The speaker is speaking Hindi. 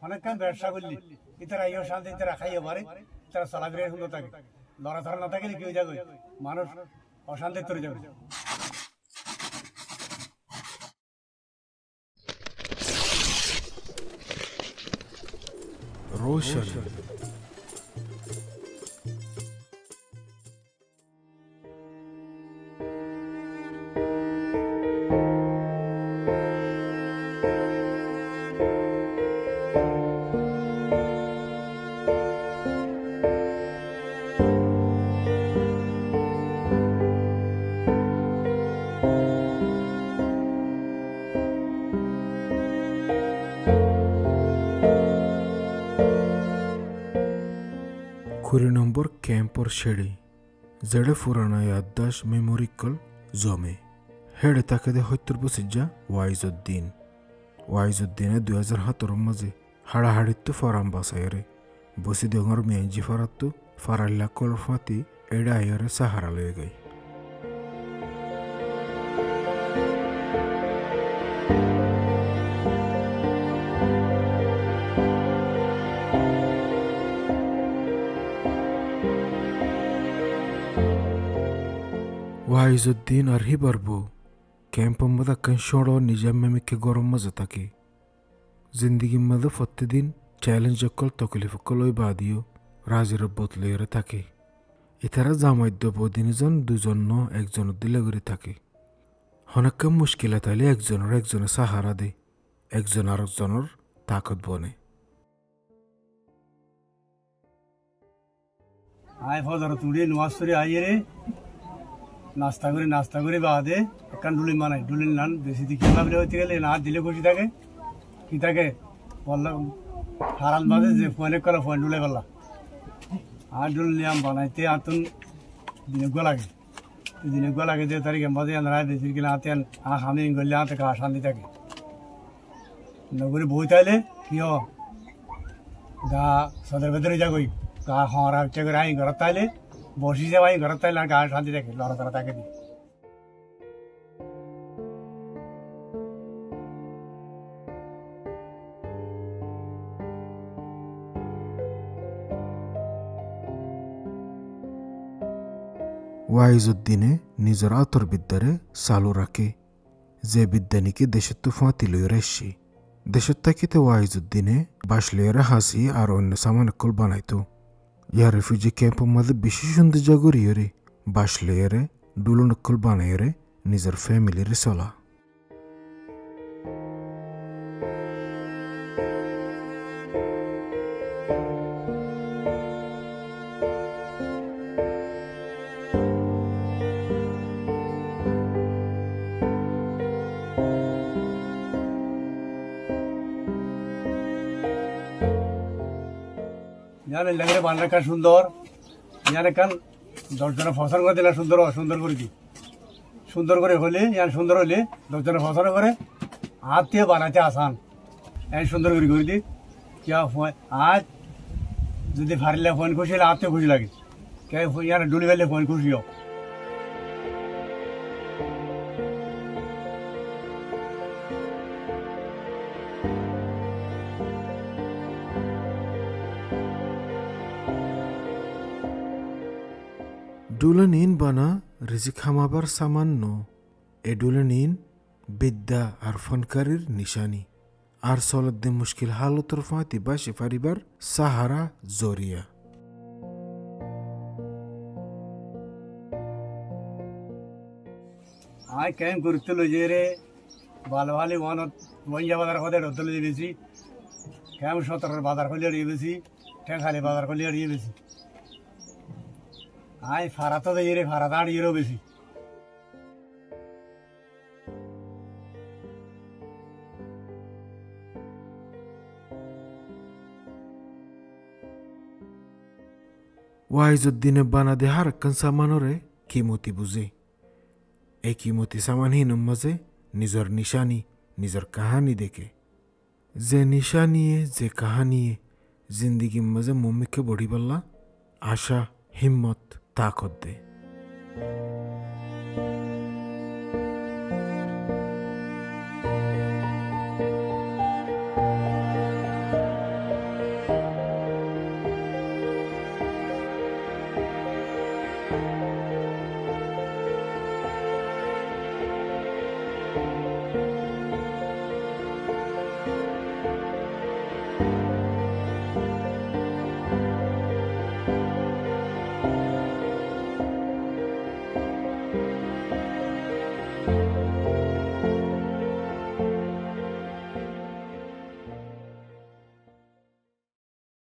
অনেকক্ষণ ব্যবসা করলি ইতারা ইয়ে শান্তি ইতারা খাইয়ে পারে তারা চলাফেরা সুন্দর থাকে লড়াধরা না থাকলে কি হয়ে যাবে মানুষ অশান্তি তৈরি যাবে रोशन खुरी नंबर कैंप और शेडी जेडे पुराना याददाश्त मेमोरिकल जमे हेडे ताके दे हत्तर बसिजा वाइजुद्दीने 2017 माजे हाड़ाहाड़ित्तु फराम बासायरे बसि दंगर मेंजी फरात्तु फाराल्ला कलफाती एडा आयरे सहारा ले गई वाइजुद्दीन अरही बरबो कैंप मदा कंशोड़ो निजाम में मिके गरम मजा ताके जिंदगी मदा फत्ते दिन चैलेंज कल तकलीफ कलोई बादियो राजी रब्बत लेरे ताके इतारा जामाइद्दो बदिनजन दुजन न एकजन दिलगरी ताके हनक्का मुश्किलात आले एकजन सहारा दे एकजन आरेकजनर ताकत बने आय फजर तुड़ी नमाज पढ़े आइए रे नाश्ता करे बादे एकखान डुली मानाई डुली नान बेसि दिखे भाबले हইতে গেলে না দিলে খুশি থাকে কি থাকে বললাম হারাল বাজে যে ফোনে করে ফোন ডুলে বললা আর ডুল নিয়াম বানাইতে আতুন দিনে গো লাগে যে তারিখে মজে আনরা বেসি কিনা আতেন আমি গল্লে আতে কা শান্তি থাকে নগরে বইতাইলে কিও গা সদর ভেতরে যাগই গা হরা চেক রাই ঘরতাইলে বসি যে ভাই ঘর তাইলে গা শান্তি থাকে লড়াচড়া থাকে দি वाइजुद्दीने निजर आतर बिद्दारे चालू राखे जे बिद्दानिके देशत्तु फाँति लई रेसि देशत थाकिते वाइजुद्दीने बास लइरे हासि और अन्य सामान कल बानाइतो या रेफ्यूजी कैंप मध्य बेशी सुंदर जगरियरे बास लइरे डुलो नक्कल बानाइरे निजर फैमिली रे चला জানে লাগে বান্না কা সুন্দর জানে কান দশজনের ফসল করে দিলা সুন্দর করে দি সুন্দর করে হলে জান সুন্দর হলে দশজনের ফসল করে হাত দিয়ে বানাতে আসান এই সুন্দর করে দি কি আজ যদি ফারিলে ফোন খুশি হলে হাতে খুশি লাগে কে ইয়ার ডুলি ফেললে ফোন খুশি হোক डुलनीन बना रिजिक हमाबार सामान नो ए डुलनीन बिद्दा और फनकारिर निशानी और सलद मुश्किल हालतर फाती बाशे फारिबार सहारा जरिया आय कैम करते लो जे रे बालवाली वानत वंजा बाजार खोदे डतले बेसी कैम सतर बाजार खोले रे बेसी ठेखाली बाजार खोले रे बेसी आय फारातो दे रे फारादाड़ येरो बेसी वाइजुद्दीने बाना दे हर कन सामानो रे कीमती बुझे ए कीमती सामान ही नमजे निजर निशानी निजर कहानी देखे जे निशानी है जे कहानी है जिंदगी मजे मुम्मी के बड़ी बल्ला आशा हिम्मत ताकत दे।